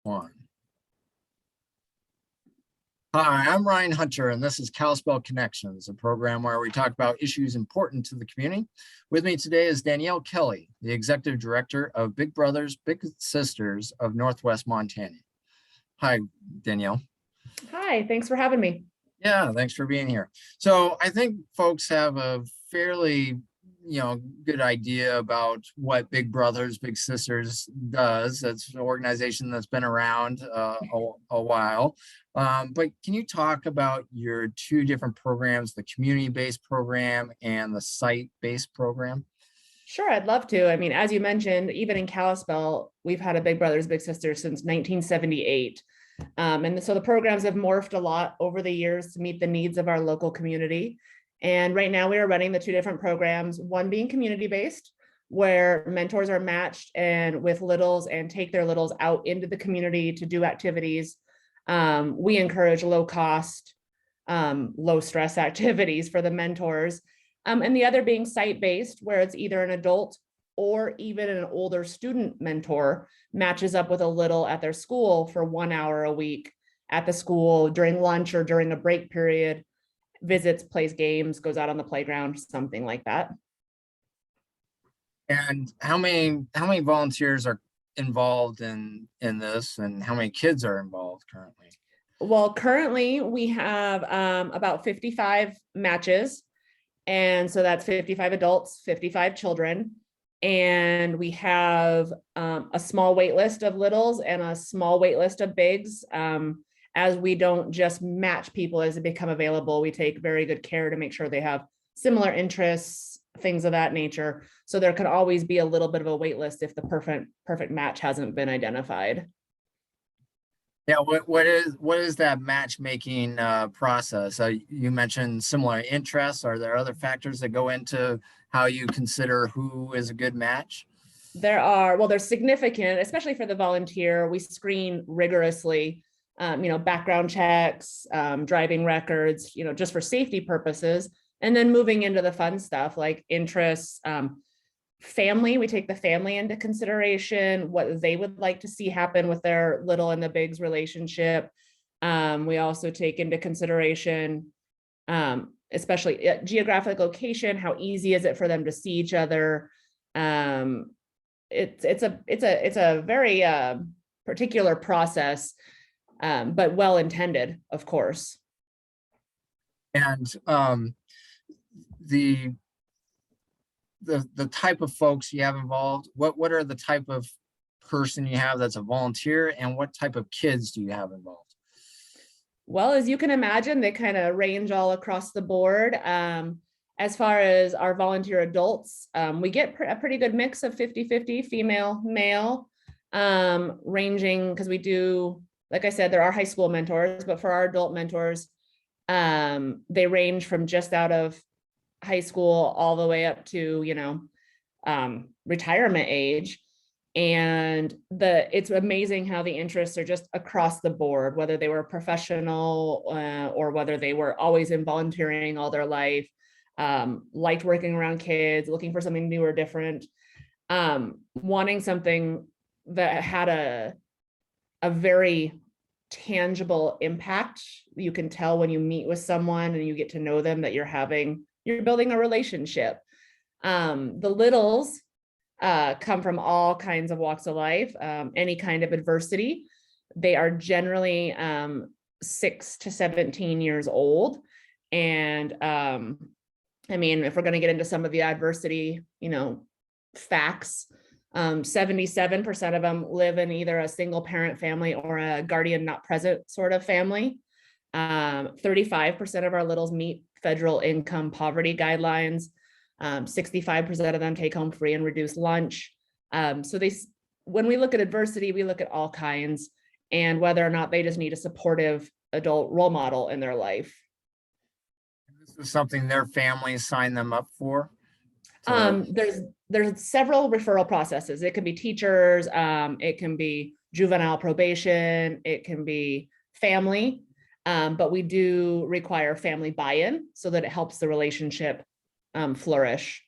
one. Hi, I'm Ryan Hunter, and this is Kalispell Connections, a program where we talk about issues important to the community. With me today is Danielle Kelly, the Executive Director of Big Brothers Big Sisters of Northwest Montana. Hi, Danielle. Hi, thanks for having me. Yeah, thanks for being here. So I think folks have a fairly good idea about what Big Brothers Big Sisters does. That's an organization that's been around a while. But can you talk about your two different programs, the community-based program and the site-based program? Sure, I'd love to. I mean, as you mentioned, even in Kalispell, we've had a Big Brothers Big Sisters since 1978. And so the programs have morphed a lot over the years to meet the needs of our local community. And right now we are running the two different programs, one being community-based, where mentors are matched and with littles and take their littles out into the community to do activities. We encourage low cost, low stress activities for the mentors. And the other being site-based, where it's either an adult or even an older student mentor matches up with a little at their school for 1 hour a week at the school during lunch or during a break period, visits, plays games, goes out on the playground, something like that. And how many volunteers are involved in this, and how many kids are involved currently? Well, currently we have about 55 matches. And so that's 55 adults, 55 children. And we have a small wait list of littles and a small wait list of bigs. As we don't just match people as they become available, we take very good care to make sure they have similar interests, things of that nature. So there could always be a little bit of a wait list if the perfect match hasn't been identified. Yeah, what is that matchmaking process? You mentioned similar interests. Are there other factors that go into how you consider who is a good match? There's significant, especially for the volunteer. We screen rigorously, background checks, driving records, just for safety purposes. And then moving into the fun stuff like interests, family, we take the family into consideration, what they would like to see happen with their little and the bigs relationship. We also take into consideration, especially geographic location, how easy is it for them to see each other. It's a very particular process, but well intended, of course. And the type of folks you have involved, what are the type of person you have that's a volunteer, and what type of kids do you have involved? Well, as you can imagine, they kind of range all across the board. As far as our volunteer adults, we get a pretty good mix of 50-50 female, male, ranging, because we do, like I said, there are high school mentors, but for our adult mentors, they range from just out of high school all the way up to, retirement age. And it's amazing how the interests are just across the board, whether they were professional or whether they were always in volunteering all their life, liked working around kids, looking for something new or different, wanting something that had a very tangible impact. You can tell when you meet with someone and you get to know them that you're building a relationship. The littles come from all kinds of walks of life, any kind of adversity. They are generally 6 to 17 years old. And if we're going to get into some of the adversity, facts, 77% of them live in either a single parent family or a guardian not present sort of family. 35% of our littles meet federal income poverty guidelines. 65% of them take home free and reduced lunch. When we look at adversity, we look at all kinds and whether or not they just need a supportive adult role model in their life. This is something their families sign them up for? There's several referral processes. It can be teachers, it can be juvenile probation, it can be family, but we do require family buy-in so that it helps the relationship flourish.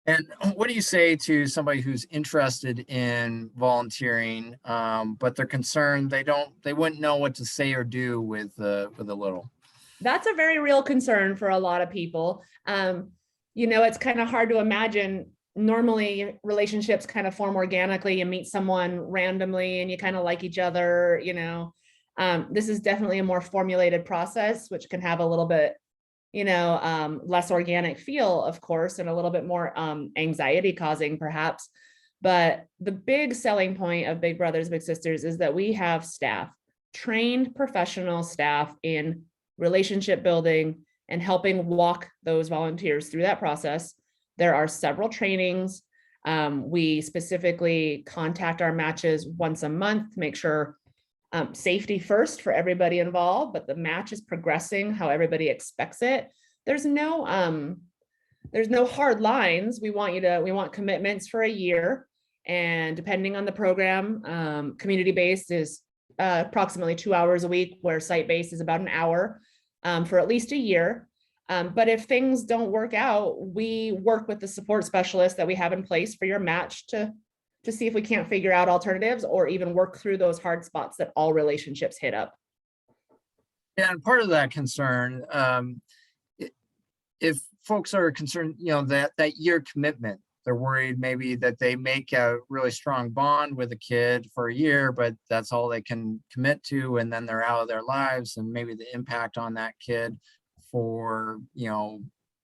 And what do you say to somebody who's interested in volunteering, but they're concerned they wouldn't know what to say or do with a little? That's a very real concern for a lot of people. It's kind of hard to imagine. Normally, relationships kind of form organically. You meet someone randomly and you kind of like each other. This is definitely a more formulated process, which can have a little bit, less organic feel, of course, and a little bit more anxiety causing, perhaps. But the big selling point of Big Brothers Big Sisters is that we have staff, trained professional staff in relationship building and helping walk those volunteers through that process. There are several trainings. We specifically contact our matches once a month to make sure safety first for everybody involved, but the match is progressing how everybody expects it. There's no hard lines. We want commitments for a year. And depending on the program, community-based is approximately 2 hours a week, where site-based is about an hour for at least a year. But if things don't work out, we work with the support specialist that we have in place for your match to see if we can't figure out alternatives or even work through those hard spots that all relationships hit up. Yeah, and part of that concern, if folks are concerned, that year commitment, they're worried maybe that they make a really strong bond with a kid for a year, but that's all they can commit to, and then they're out of their lives, and maybe the impact on that kid for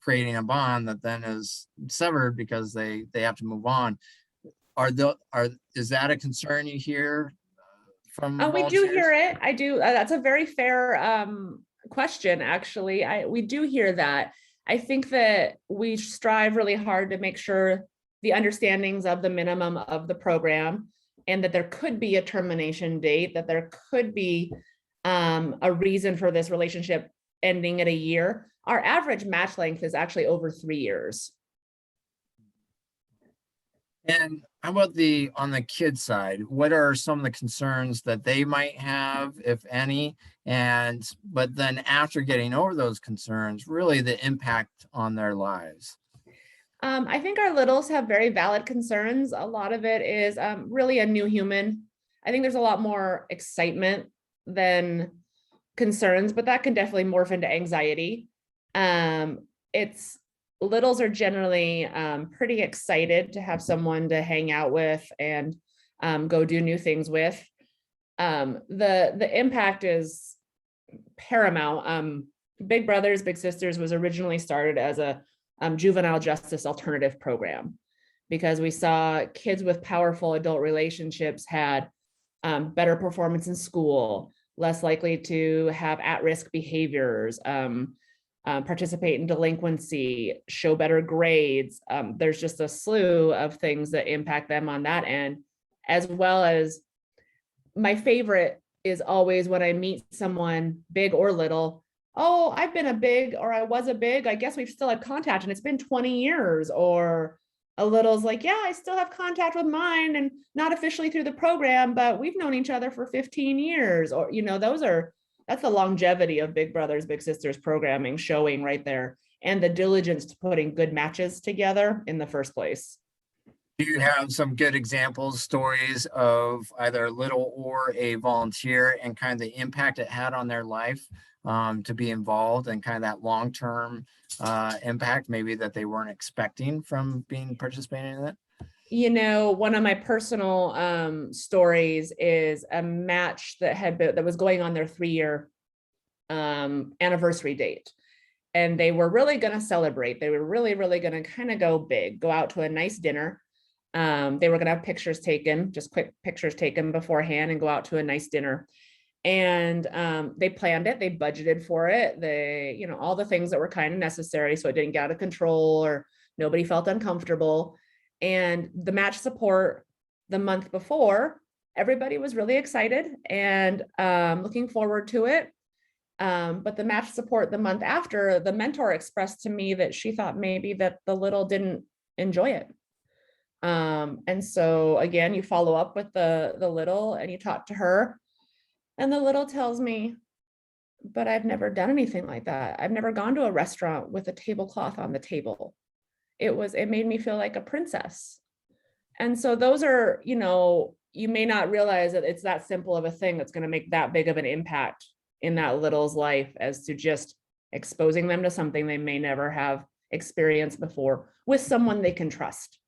creating a bond that then is severed because they have to move on. Is that a concern you hear from We do volunteers? hear it. I do. That's a very fair question, actually. We do hear that. I think that we strive really hard to make sure the understandings of the minimum of the program, and that there could be a termination date, that there could be a reason for this relationship ending at a year. Our average match length is actually over 3 years. And how about on the kid side? What are some of the concerns that they might have, if any? But then after getting over those concerns, really the impact on their lives? I think our littles have very valid concerns. A lot of it is really a new human. I think there's a lot more excitement than concerns, but that can definitely morph into anxiety. It's Littles are generally pretty excited to have someone to hang out with and go do new things with. The impact is paramount. Big Brothers Big Sisters was originally started as a juvenile justice alternative program, because we saw kids with powerful adult relationships had better performance in school, less likely to have at-risk behaviors, participate in delinquency, show better grades. There's just a slew of things that impact them on that end, as well as my favorite is always when I meet someone big or little. Oh, I've been a big, or I was a big, I guess we've still had contact and it's been 20 years. Or a little's like, yeah, I still have contact with mine, and not officially through the program, but we've known each other for 15 years. Or, that's the longevity of Big Brothers Big Sisters programming showing right there, and the diligence to putting good matches together in the first place. Do you have some good examples, stories of either a little or a volunteer, and kind of the impact it had on their life to be involved, and kind of that long-term impact maybe that they weren't expecting from participating in it? One of my personal stories is a match that was going on their 3-year anniversary date. And they were really going to celebrate. They were really, really going to kind of go big, go out to a nice dinner. They were going to have pictures taken, just quick pictures taken beforehand, and go out to a nice dinner. And they planned it, they budgeted for it, all the things that were kind of necessary so it didn't get out of control or nobody felt uncomfortable. And the match support the month before, everybody was really excited and looking forward to it. But the match support the month after, the mentor expressed to me that she thought maybe that the little didn't enjoy it. And so again, you follow up with the little and you talk to her, and the little tells me, but I've never done anything like that. I've never gone to a restaurant with a tablecloth on the table. it made me feel like a princess. And so those are, you may not realize that it's that simple of a thing that's going to make that big of an impact in that little's life, as to just exposing them to something they may never have experienced before with someone they can trust.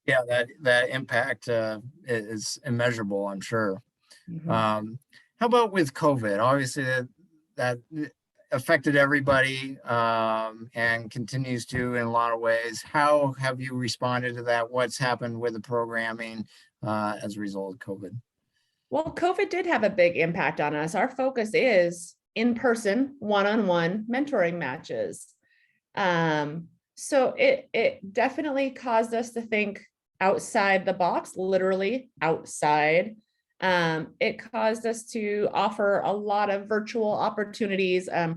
Yeah, that impact is immeasurable, I'm sure. Mhm. How about with COVID? Obviously, that affected everybody and continues to in a lot of ways. How have you responded to that? What's happened with the programming as a result of COVID? Well, COVID did have a big impact on us. Our focus is in-person, one-on-one mentoring matches. So it definitely caused us to think outside the box, literally outside. It caused us to offer a lot of virtual opportunities. The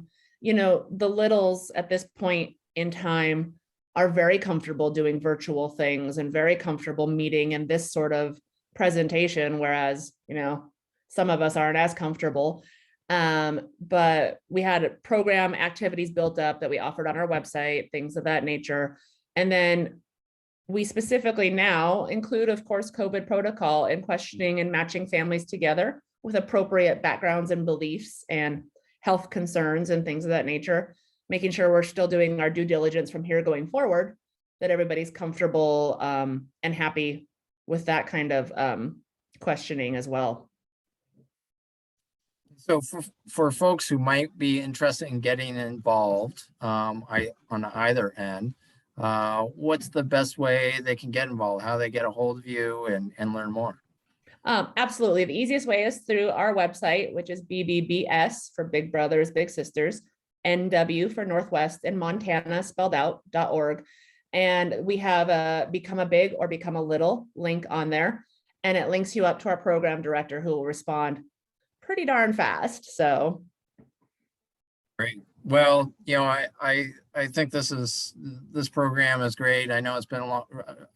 littles at this point in time are very comfortable doing virtual things and very comfortable meeting in this sort of presentation, whereas, some of us aren't as comfortable. But we had program activities built up that we offered on our website, things of that nature. And then we specifically now include, of course, COVID protocol in questioning and matching families together with appropriate backgrounds and beliefs and health concerns and things of that nature, making sure we're still doing our due diligence from here going forward, that everybody's comfortable and happy with that kind of questioning as well. So for folks who might be interested in getting involved, on either end, what's the best way they can get involved? How they get a hold of you and learn more? Absolutely. The easiest way is through our website, which is BBBS for Big Brothers, Big Sisters, NW for Northwest, and Montana spelled out.org. And we have a Become a Big or Become a Little link on there. And it links you up to our program director, who will respond pretty darn fast. So Great. Well, I think this program is great. I know it's been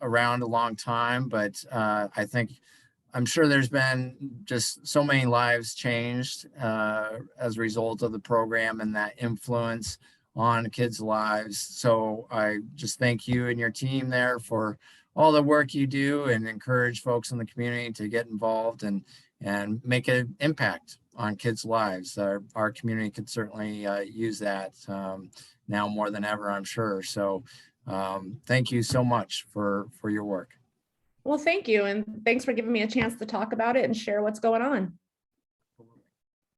around a long time, but I'm sure there's been just so many lives changed as a result of the program and that influence on kids' lives. So I just thank you and your team there for all the work you do, and encourage folks in the community to get involved and make an impact on kids' lives. Our community could certainly use that now more than ever, I'm sure. So thank you so much for your work. well, thank you. And thanks for giving me a chance to talk about it and share what's going on.